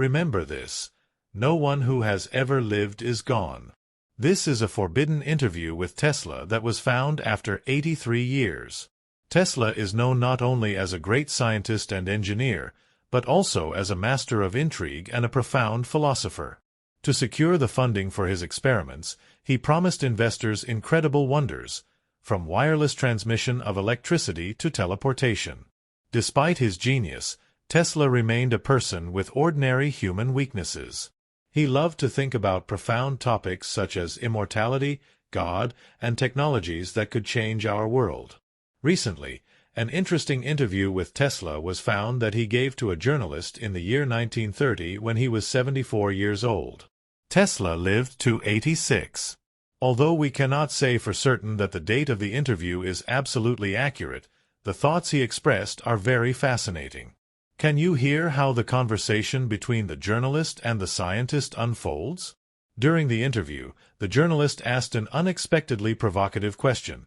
Remember this. No one who has ever lived is gone. This is a forbidden interview with Tesla that was found after 83 years. Tesla is known not only as a great scientist and engineer, but also as a master of intrigue and a profound philosopher. To secure the funding for his experiments, he promised investors incredible wonders, from wireless transmission of electricity to teleportation. Despite his genius, Tesla remained a person with ordinary human weaknesses. He loved to think about profound topics such as immortality, God, and technologies that could change our world. Recently, an interesting interview with Tesla was found that he gave to a journalist in the year 1930 when he was 74 years old. Tesla lived to 86. Although we cannot say for certain that the date of the interview is absolutely accurate, the thoughts he expressed are very fascinating. Can you hear how the conversation between the journalist and the scientist unfolds? During the interview, the journalist asked an unexpectedly provocative question.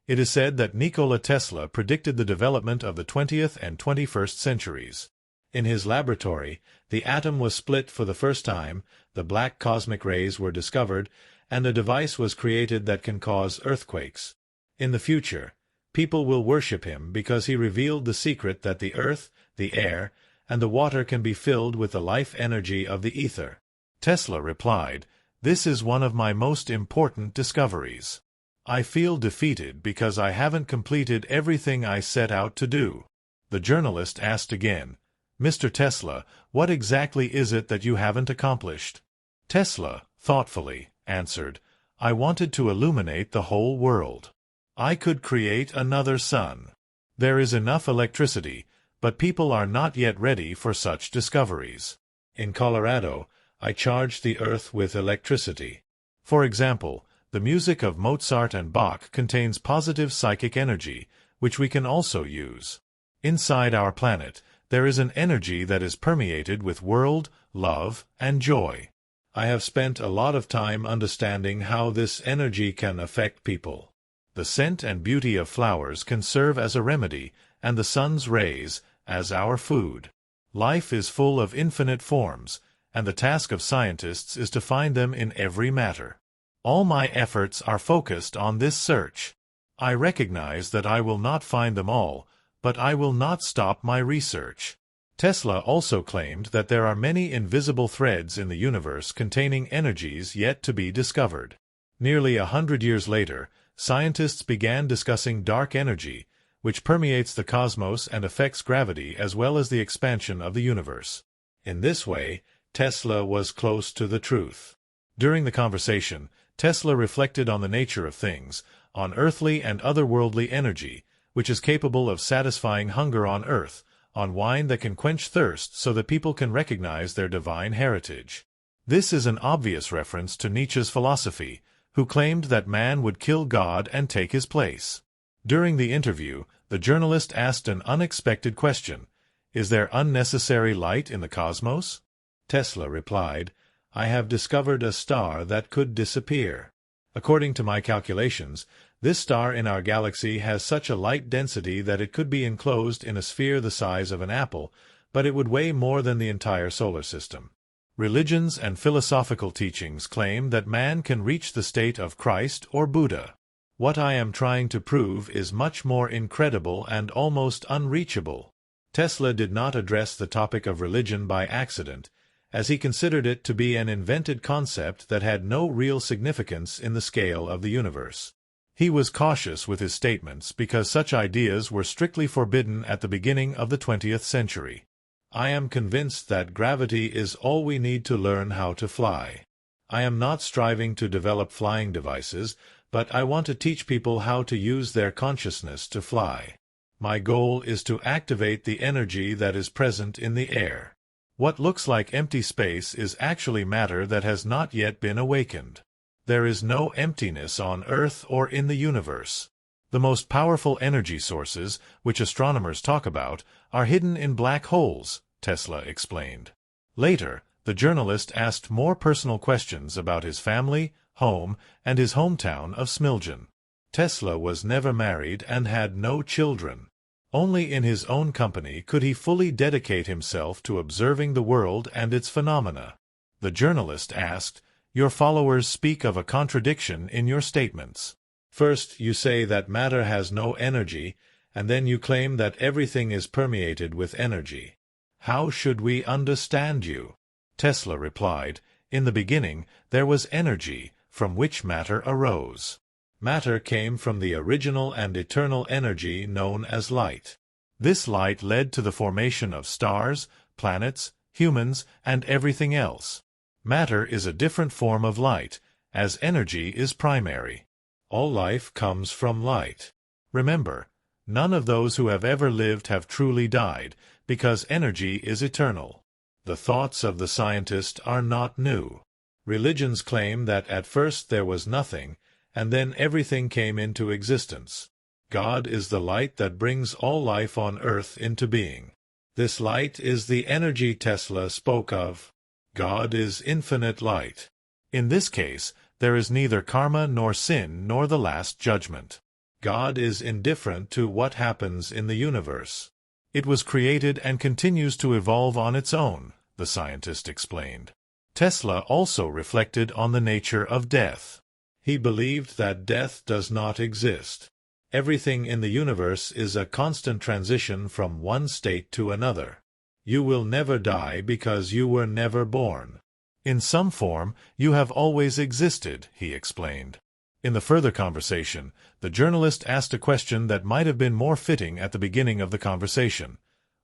It is said that Nikola Tesla predicted the development of the 20th and 21st centuries. In his laboratory, the atom was split for the first time, the black cosmic rays were discovered, and a device was created that can cause earthquakes. In the future, people will worship him because he revealed the secret that the earth, the air, and the water can be filled with the life energy of the ether. Tesla replied, "This is one of my most important discoveries. I feel defeated because I haven't completed everything I set out to do." The journalist asked again, "Mr. Tesla, what exactly is it that you haven't accomplished?" Tesla, thoughtfully, answered, "I wanted to illuminate the whole world. I could create another sun. There is enough electricity, but people are not yet ready for such discoveries. In Colorado, I charged the earth with electricity. For example, the music of Mozart and Bach contains positive psychic energy, which we can also use. Inside our planet, there is an energy that is permeated with world, love, and joy. I have spent a lot of time understanding how this energy can affect people. The scent and beauty of flowers can serve as a remedy, and the sun's rays, as our food. Life is full of infinite forms, and the task of scientists is to find them in every matter. All my efforts are focused on this search. I recognize that I will not find them all, but I will not stop my research." Tesla also claimed that there are many invisible threads in the universe containing energies yet to be discovered. Nearly 100 years later, scientists began discussing dark energy, which permeates the cosmos and affects gravity as well as the expansion of the universe. In this way, Tesla was close to the truth. During the conversation, Tesla reflected on the nature of things, on earthly and otherworldly energy, which is capable of satisfying hunger on earth, on wine that can quench thirst so that people can recognize their divine heritage. This is an obvious reference to Nietzsche's philosophy, who claimed that man would kill God and take his place. During the interview, the journalist asked an unexpected question: "Is there unnecessary light in the cosmos?" Tesla replied, "I have discovered a star that could disappear. According to my calculations, this star in our galaxy has such a light density that it could be enclosed in a sphere the size of an apple, but it would weigh more than the entire solar system." Religions and philosophical teachings claim that man can reach the state of Christ or Buddha. What I am trying to prove is much more incredible and almost unreachable. Tesla did not address the topic of religion by accident, as he considered it to be an invented concept that had no real significance in the scale of the universe. He was cautious with his statements because such ideas were strictly forbidden at the beginning of the 20th century. "I am convinced that gravity is all we need to learn how to fly. I am not striving to develop flying devices, but I want to teach people how to use their consciousness to fly. My goal is to activate the energy that is present in the air. What looks like empty space is actually matter that has not yet been awakened. There is no emptiness on Earth or in the universe. The most powerful energy sources, which astronomers talk about, are hidden in black holes," Tesla explained. Later, the journalist asked more personal questions about his family, home, and his hometown of Smiljan. Tesla was never married and had no children. Only in his own company could he fully dedicate himself to observing the world and its phenomena. The journalist asked, "Your followers speak of a contradiction in your statements. First, you say that matter has no energy, and then you claim that everything is permeated with energy. How should we understand you?" Tesla replied, "In the beginning, there was energy, from which matter arose. Matter came from the original and eternal energy known as light. This light led to the formation of stars, planets, humans, and everything else. Matter is a different form of light, as energy is primary. All life comes from light. Remember, none of those who have ever lived have truly died, because energy is eternal. The thoughts of the scientist are not new. Religions claim that at first there was nothing, and then everything came into existence. God is the light that brings all life on earth into being. This light is the energy Tesla spoke of. God is infinite light. In this case, there is neither karma nor sin nor the last judgment. God is indifferent to what happens in the universe. It was created and continues to evolve on its own, the scientist explained. Tesla also reflected on the nature of death. He believed that death does not exist. Everything in the universe is a constant transition from one state to another. You will never die because you were never born. In some form, you have always existed, he explained. In the further conversation, the journalist asked a question that might have been more fitting at the beginning of the conversation.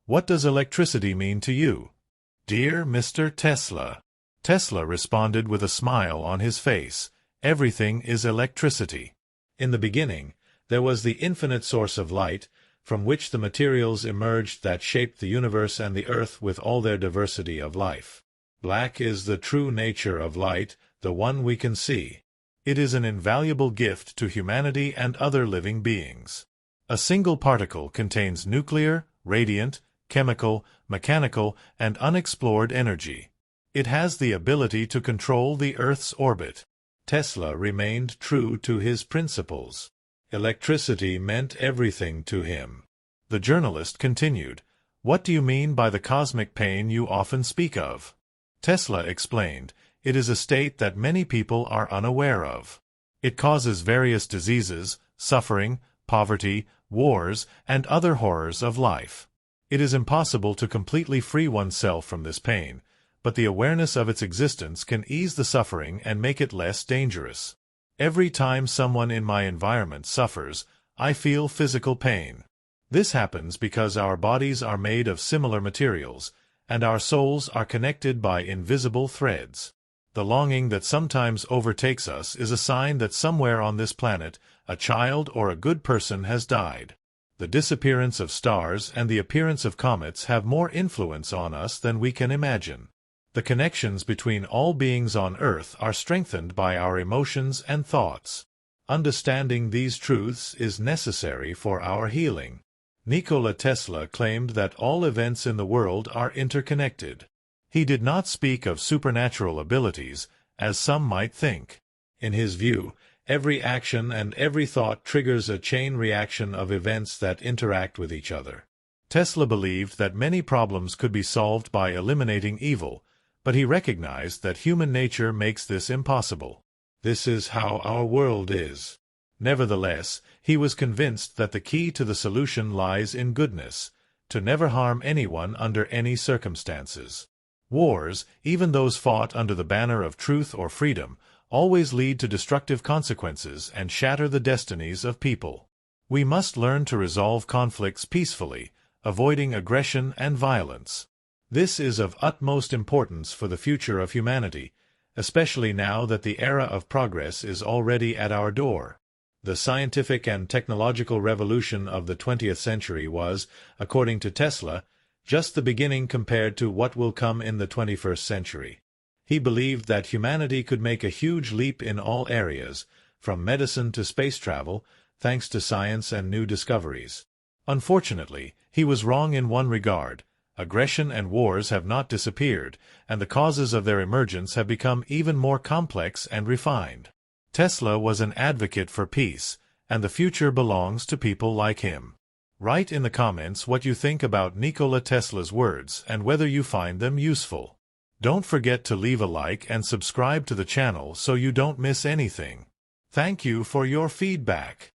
"What does electricity mean to you?" "Dear Mr. Tesla." Tesla responded with a smile on his face. "Everything is electricity. In the beginning, there was the infinite source of light, from which the materials emerged that shaped the universe and the earth with all their diversity of life. Black is the true nature of light, the one we can see. It is an invaluable gift to humanity and other living beings. A single particle contains nuclear, radiant, chemical, mechanical, and unexplored energy. It has the ability to control the Earth's orbit." Tesla remained true to his principles. Electricity meant everything to him. The journalist continued, "What do you mean by the cosmic pain you often speak of?" Tesla explained, "It is a state that many people are unaware of. It causes various diseases, suffering, poverty, wars, and other horrors of life. It is impossible to completely free oneself from this pain, but the awareness of its existence can ease the suffering and make it less dangerous. Every time someone in my environment suffers, I feel physical pain. This happens because our bodies are made of similar materials, and our souls are connected by invisible threads. The longing that sometimes overtakes us is a sign that somewhere on this planet a child or a good person has died. The disappearance of stars and the appearance of comets have more influence on us than we can imagine. The connections between all beings on Earth are strengthened by our emotions and thoughts. Understanding these truths is necessary for our healing." Nikola Tesla claimed that all events in the world are interconnected. He did not speak of supernatural abilities, as some might think. In his view, every action and every thought triggers a chain reaction of events that interact with each other. Tesla believed that many problems could be solved by eliminating evil, but he recognized that human nature makes this impossible. This is how our world is. Nevertheless, he was convinced that the key to the solution lies in goodness, to never harm anyone under any circumstances. Wars, even those fought under the banner of truth or freedom, always lead to destructive consequences and shatter the destinies of people. We must learn to resolve conflicts peacefully, avoiding aggression and violence. This is of utmost importance for the future of humanity, especially now that the era of progress is already at our door. The scientific and technological revolution of the 20th century was, according to Tesla, just the beginning compared to what will come in the 21st century. He believed that humanity could make a huge leap in all areas, from medicine to space travel, thanks to science and new discoveries. Unfortunately, he was wrong in one regard. Aggression and wars have not disappeared, and the causes of their emergence have become even more complex and refined. Tesla was an advocate for peace, and the future belongs to people like him. Write in the comments what you think about Nikola Tesla's words and whether you find them useful. Don't forget to leave a like and subscribe to the channel so you don't miss anything. Thank you for your feedback.